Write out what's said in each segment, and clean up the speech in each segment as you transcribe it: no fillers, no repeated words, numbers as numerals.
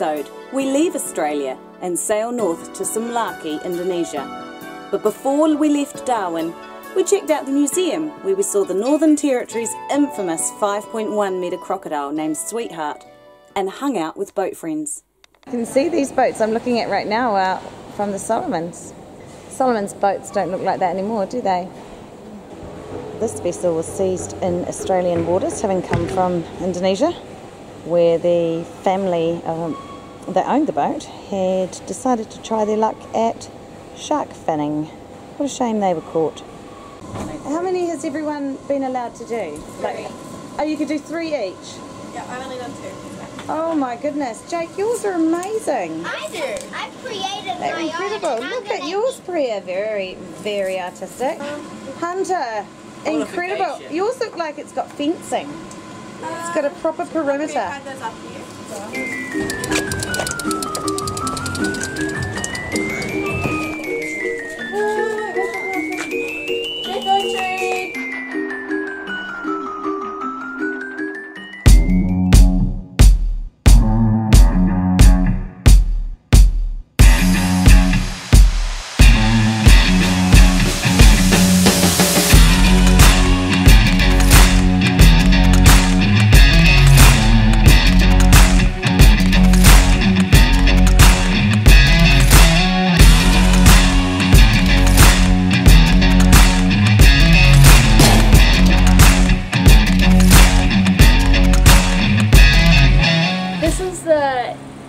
episode, we leave Australia and sail north to Suamlaki, Indonesia. But before we left Darwin, we checked out the museum where we saw the Northern Territory's infamous 5.1 metre crocodile named Sweetheart and hung out with boat friends. You can see these boats I'm looking at right now are from the Solomons. Solomon's boats don't look like that anymore, do they? This vessel was seized in Australian waters, having come from Indonesia, where the family that owned the boat had decided to try their luck at shark finning. What a shame they were caught. How many has everyone been allowed to do? Three. Oh, you could do 3 each? Yeah, I've only done 2. Oh my goodness, Jake, yours are amazing. I do. I've created They're my incredible. own. Look at yours, Priya. Very, very artistic. Hunter, incredible. Yours look like it's got fencing. It's got a proper perimeter. Hang those up here.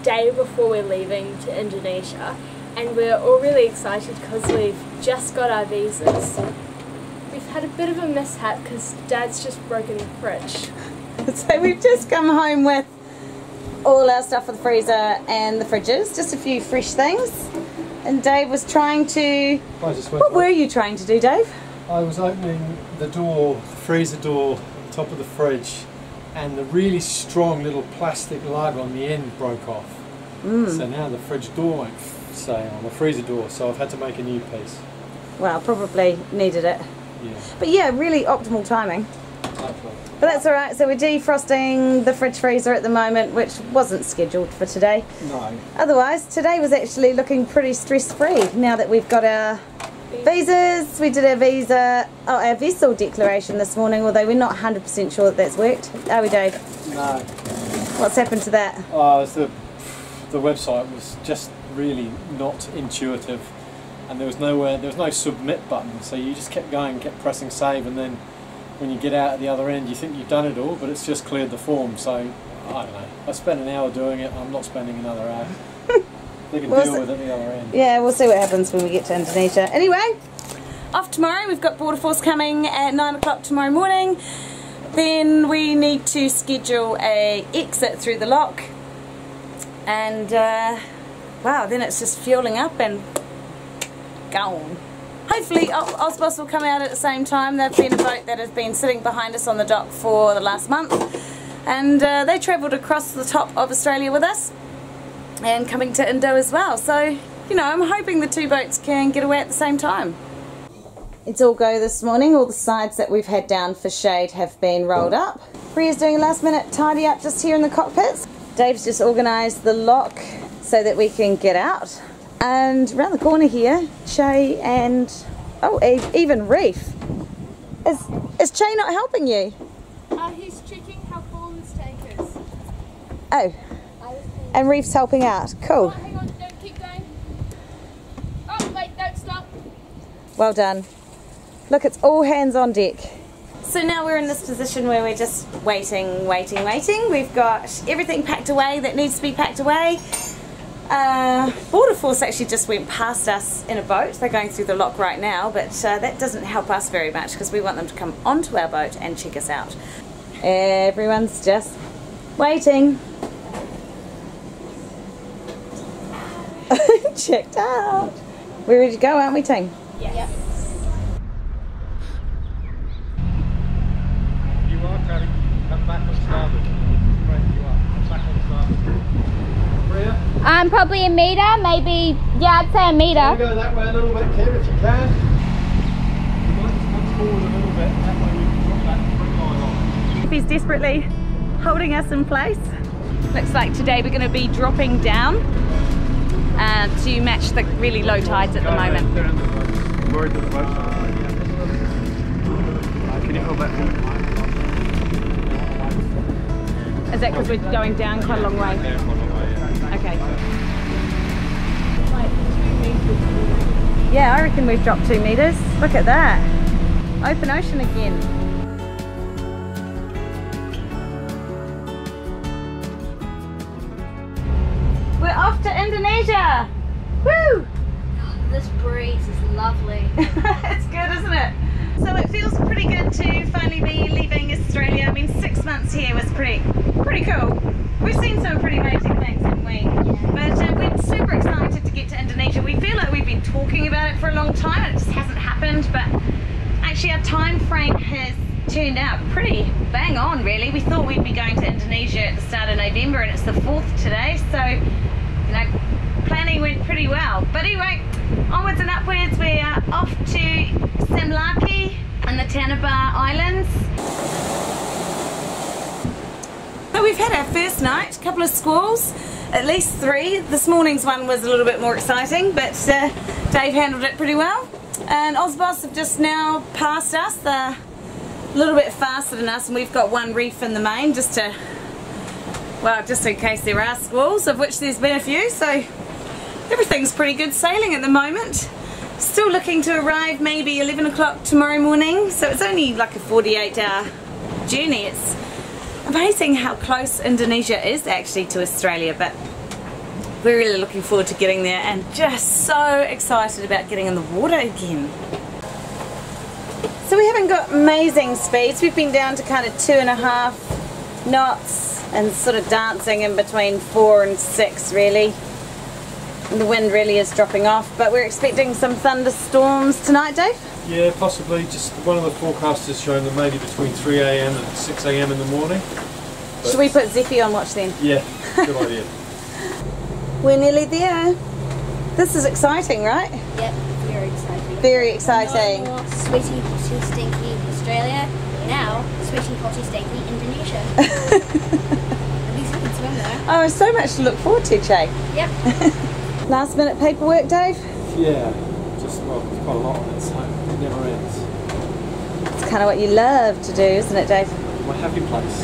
Day before we're leaving to Indonesia, and we're all really excited because we've just got our visas. We've had a bit of a mishap because Dad's just broken the fridge. So we've just come home with all our stuff for the freezer and the fridges, just a few fresh things. And Dave was trying to... What were you trying to do, Dave? I was opening the door, the freezer door, on top of the fridge, and the really strong little plastic lug on the end broke off. So now the fridge door won't stay on, the freezer door, so I've had to make a new piece. Well, probably needed it. Yeah. But yeah, really optimal timing. But that's alright, so we're defrosting the fridge freezer at the moment, which wasn't scheduled for today. No. Otherwise, today was actually looking pretty stress-free now that we've got our visas. We did our vessel declaration this morning, although we're not 100% sure that that's worked. Are we, Dave? No. What's happened to that? The website was just really not intuitive, and there was no submit button, so you just kept going, kept pressing save, and then when you get out at the other end you think you've done it all, but it's just cleared the form. So I don't know, I spent an hour doing it, I'm not spending another hour. They can deal with it at the other end. Yeah, we'll see what happens when we get to Indonesia. Anyway, off tomorrow. We've got Border Force coming at 9 o'clock tomorrow morning. Then we need to schedule a exit through the lock, and wow, then it's just fueling up and gone. Hopefully Ozbos will come out at the same time. They've been a boat that has been sitting behind us on the dock for the last month, and they travelled across the top of Australia with us and coming to Indo as well. So, you know, I'm hoping the two boats can get away at the same time. It's all go this morning. All the sides that we've had down for shade have been rolled up. Priya's doing a last minute tidy up just here in the cockpits. Dave's just organised the lock so that we can get out. And around the corner here, Che and, oh, even Reef. Is Che not helping you? He's checking how full this tank is. Oh, and Reef's helping out. Cool. Oh, hang on, don't keep going. Oh, wait, don't stop. Well done. Look, it's all hands on deck. So now we're in this position where we're just waiting. We've got everything packed away that needs to be packed away. Border Force actually just went past us in a boat. They're going through the lock right now, but that doesn't help us very much because we want them to come onto our boat and check us out. Everyone's just waiting. Checked out. We're ready to go, aren't we, Ting? Yes. You are carrying, come back on starboard. Break you up. Come back on starboard. Priya? Probably a metre, maybe, yeah, I'd say a metre. You go that way a little bit, Kim, if you can. You might just come forward a little bit, that way we can drop that trim line on. He's desperately holding us in place. Looks like today we're going to be dropping down to match the really low tides at the moment. Can you hold that? Is that because we're going down quite a long way? Okay. Yeah, I reckon we've dropped 2 meters. Look at that. Open ocean again. We're off to Indonesia! Woo! This breeze is lovely. It's good, isn't it? So it feels pretty good to finally be leaving Australia. I mean, 6 months here was pretty cool. We've seen some pretty amazing things, haven't we? Yeah. But we're super excited to get to Indonesia. We feel like we've been talking about it for a long time and it just hasn't happened, but actually our time frame has turned out pretty bang on, really. We thought we'd be going to Indonesia at the start of November and it's the 4th today, so you know, planning went pretty well. But anyway, onwards and upwards, we are off to Suamlaki and the Tanaba Islands. So we've had our first night, a couple of squalls, at least 3. This morning's one was a little bit more exciting, but Dave handled it pretty well. And Ozboss have just now passed us, they're a little bit faster than us, and we've got 1 reef in the main just in case there are squalls, of which there's been a few, so everything's pretty good sailing at the moment. Still looking to arrive maybe 11 o'clock tomorrow morning, so it's only like a 48-hour journey. It's amazing how close Indonesia is actually to Australia, but we're really looking forward to getting there and just so excited about getting in the water again. So we haven't got amazing speeds. We've been down to kind of 2.5 knots and sort of dancing in between 4 and 6 really. And the wind really is dropping off, but we're expecting some thunderstorms tonight, Dave? Yeah, possibly. Just one of the forecasters showing that maybe between 3 AM and 6 AM in the morning. But should we put Zippy on watch then? Yeah, good idea. We're nearly there. This is exciting, right? Yep, very exciting. Very exciting. No more sweaty, hotty, stinky Australia. Now, sweaty, hotty, stinky Indonesia. At least we can swim there. Oh, so much to look forward to, Che. Yep. Last minute paperwork, Dave? Yeah, just, well, there's quite a lot on it, so it never ends. It's kind of what you love to do, isn't it, Dave? My happy place.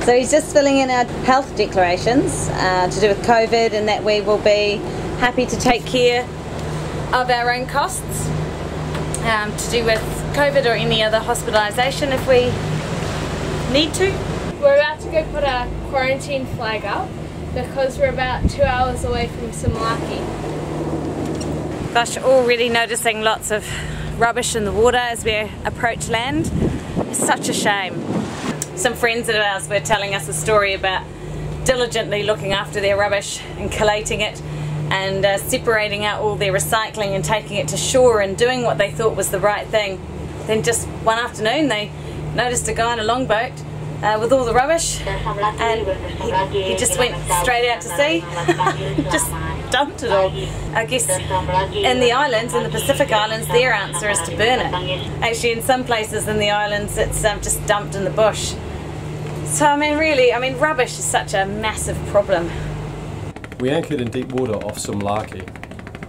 So he's just filling in our health declarations to do with COVID, and that we will be happy to take care of our own costs to do with COVID or any other hospitalisation if we need to. We're about to go put a quarantine flag up because we're about 2 hours away from Suamlaki. Gosh, already noticing lots of rubbish in the water as we approach land. It's such a shame. Some friends of ours were telling us a story about diligently looking after their rubbish and collating it and separating out all their recycling and taking it to shore and doing what they thought was the right thing. Then just one afternoon they noticed a guy in a longboat with all the rubbish, and he just went straight out to sea, just dumped it all. I guess in the islands, in the Pacific Islands, their answer is to burn it. Actually in some places in the islands it's just dumped in the bush. So I mean really, rubbish is such a massive problem. We anchored in deep water off Suamlaki.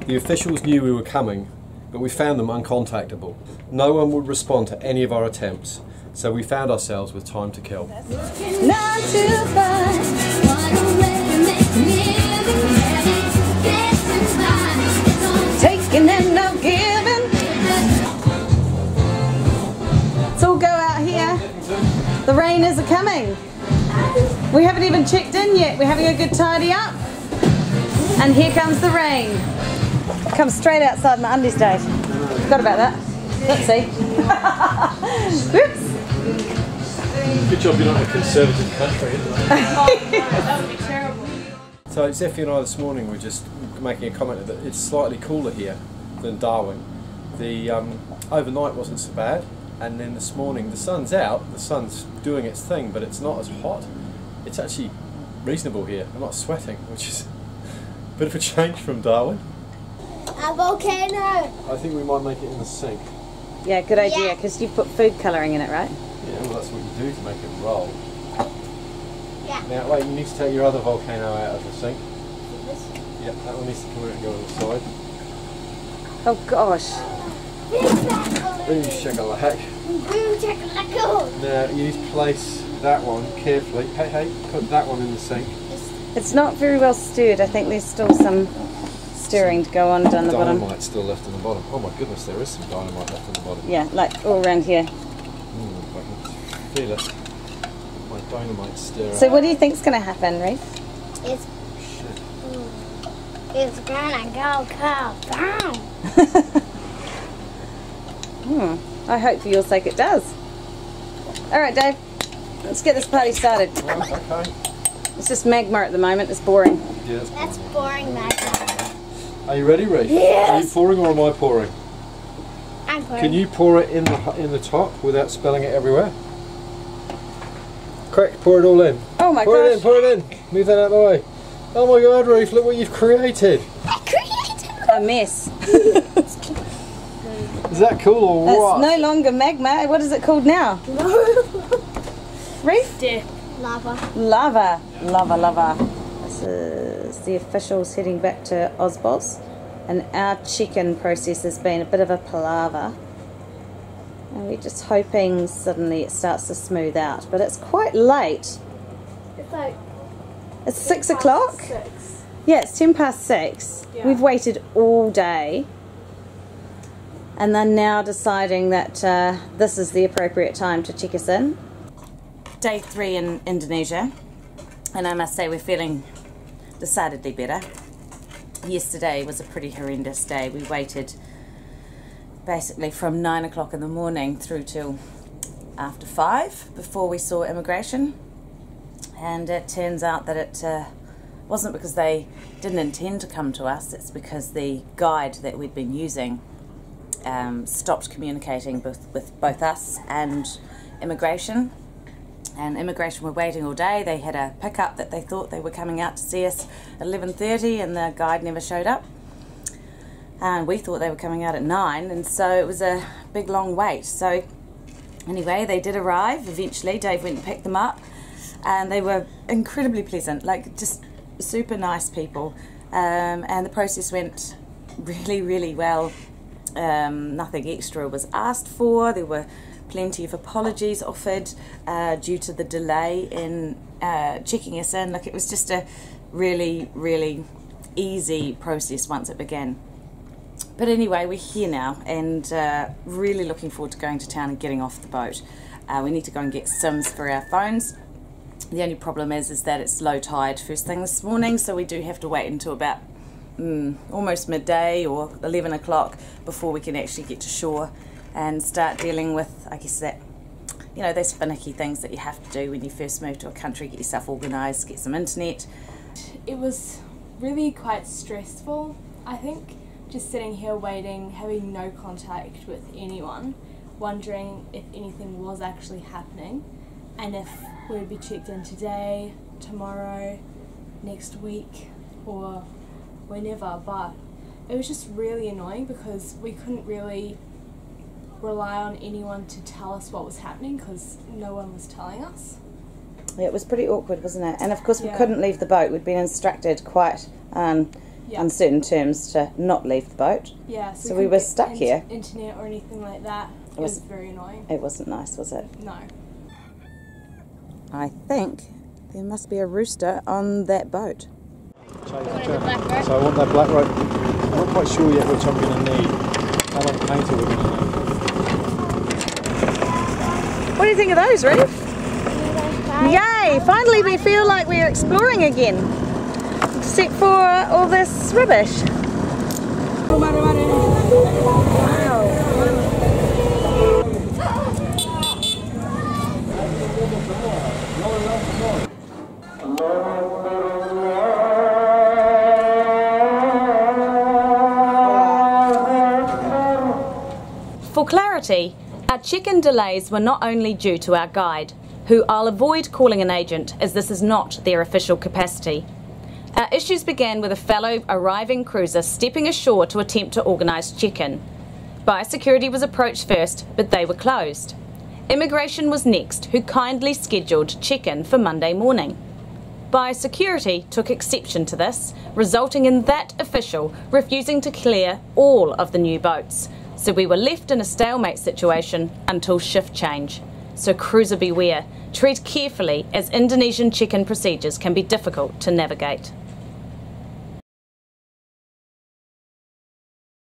The officials knew we were coming, but we found them uncontactable. No one would respond to any of our attempts, so we found ourselves with time to kill. Taking and no giving. Let's all go out here. The rain is a-coming. We haven't even checked in yet. We're having a good tidy up. And here comes the rain. Comes straight outside my undies, Dave. Forgot about that. Let's see. Whoops. Good job you're not in a conservative country. That would be terrible. So Zeffie and I this morning were just making a comment that it's slightly cooler here than Darwin. The overnight wasn't so bad, and then this morning the sun's out, the sun's doing its thing, but it's not as hot. It's actually reasonable here. I'm not sweating, which is a bit of a change from Darwin. A volcano! I think we might make it in the sink. Yeah, good idea, because you put food colouring in it, right? Yeah, well that's what you do to make it roll. Yeah, Yeah. Now wait, you need to take your other volcano out of the sink. Yep, that one needs to come out and go on the side. Oh gosh. Boom shakalak. Boom, chakalaka. Now you need to place that one carefully. Hey, put that one in the sink. It's not very well stirred. I think there's still some stirring to go on down the bottom. Dynamite still left on the bottom. Oh my goodness, there is some dynamite left on the bottom. Yeah, like all around here. I can feel it. My dynamite stirrer. So what do you think's going to happen, Reef? It's Shit. It's gonna go kaboom. I hope for your sake it does. Alright Dave, let's get this party started. Right, okay. It's just magma at the moment, it's boring. Yeah, That's boring, Magma. Are you ready, Reef? Yes. Are you pouring or am I pouring? I'm pouring. Can you pour it in the top without spilling it everywhere? Quick, pour it all in. Oh my Pour it in, gosh. pour it in. Move that out of the way. Oh my god, Reef, look what you've created. I created A mess. Is that cool or It's what? no longer magma. What is it called now? Reef? lava. Lava. Lava. This is the officials heading back to Ozbos. And our check-in process has been a bit of a palaver. And we're just hoping suddenly it starts to smooth out. But it's quite late. It's like It's 6 o'clock? 6. Yeah, it's 10 past 6. Yeah. We've waited all day. And they're now deciding that this is the appropriate time to check us in. Day 3 in Indonesia. And I must say we're feeling decidedly better. Yesterday was a pretty horrendous day. We waited basically from 9 o'clock in the morning through till after 5 before we saw immigration. And it turns out that it wasn't because they didn't intend to come to us, it's because the guide that we'd been using stopped communicating with both us and immigration. And immigration were waiting all day. They had a pickup that they thought they were coming out to see us at 11:30 and the guide never showed up. And we thought they were coming out at 9, and so it was a big long wait. So anyway, they did arrive eventually. Dave went and picked them up and they were incredibly pleasant, like just super nice people. And the process went really well. Nothing extra was asked for. There were plenty of apologies offered due to the delay in checking us in. Like, it was just a really easy process once it began. But anyway, we're here now and really looking forward to going to town and getting off the boat. We need to go and get SIMs for our phones. The only problem is that it's low tide first thing this morning, so we do have to wait until about almost midday or 11 o'clock before we can actually get to shore and start dealing with, I guess, that, you know, those finicky things that you have to do when you first move to a country. Get yourself organised, get some internet. It was really quite stressful, I think, just sitting here waiting, having no contact with anyone, wondering if anything was actually happening and if we would be checked in today, tomorrow, next week or whenever. But it was just really annoying because we couldn't really rely on anyone to tell us what was happening because no one was telling us. Yeah, it was pretty awkward, wasn't it? And of course we couldn't leave the boat. We'd been instructed quite uncertain terms to not leave the boat. Yeah, so we were stuck here. Internet or anything like that. It was very annoying. It wasn't nice, was it? No. I think there must be a rooster on that boat. So I want that black rope. I'm not quite sure yet which I'm going to need. How long painter we're going to need. What do you think of those, Ruth? Yay! Finally we feel like we're exploring again. Except for all this rubbish. For clarity, our check-in delays were not only due to our guide, who I'll avoid calling an agent as this is not their official capacity. Our issues began with a fellow arriving cruiser stepping ashore to attempt to organise check-in. Biosecurity was approached first, but they were closed. Immigration was next, who kindly scheduled check-in for Monday morning. Biosecurity took exception to this, resulting in that official refusing to clear all of the new boats. So we were left in a stalemate situation until shift change. So cruiser beware, tread carefully as Indonesian check-in procedures can be difficult to navigate.